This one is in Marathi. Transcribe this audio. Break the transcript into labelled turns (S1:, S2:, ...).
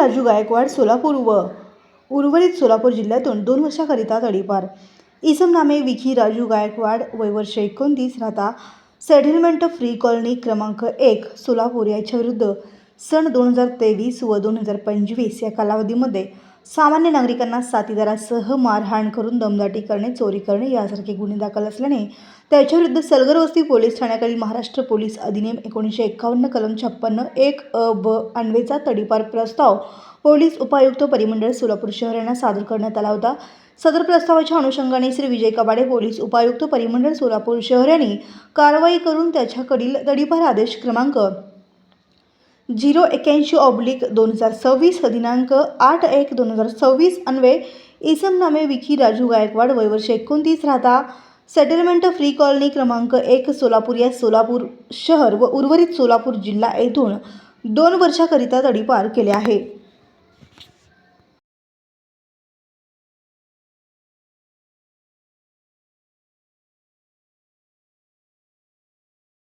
S1: राजू गायकवाड सोलापूर व उर्वरित सोलापूर जिल्ह्यातून 2 वर्षाकरिता तडीपार। इसम नामे विखी राजू गायकवाड वय वर्ष 29 राहता सेटलमेंट फ्री कॉलनी क्रमांक 1 सोलापूर याच्या विरुद्ध सन 2023 व 2025 या कालावधीमध्ये सामान्य नागरिकांना साथीदारासह मारहाण करून दमदाटी करणे, चोरी करणे यासारखे गुन्हे दाखल असल्याने त्याच्याविरुद्ध सलगर वस्ती पोलीस ठाण्याखाली महाराष्ट्र पोलीस अधिनियम 1951 कलम 56(1) अ ब अन्वयेचा तडीपार प्रस्ताव पोलीस उपायुक्त परिमंडळ सोलापूर शहर यांना सादर करण्यात आला होता। सदर प्रस्तावाच्या अनुषंगाने श्री विजय कबाडे पोलीस उपायुक्त परिमंडळ सोलापूर शहर यांनी कारवाई करून त्याच्याकडील तडीपार आदेश क्रमांक 081/2026 दिनांक 8/1/2026 अन्वये इसम नामे विखी राजू गायकवाड वय वर्ष 29 राहता सेटलमेंट फ्री कॉलनी क्रमांक 1 सोलापूर या सोलापूर शहर व उर्वरित सोलापूर जिल्हा येथून 2 वर्षाकरिता तडीपार केले आहे।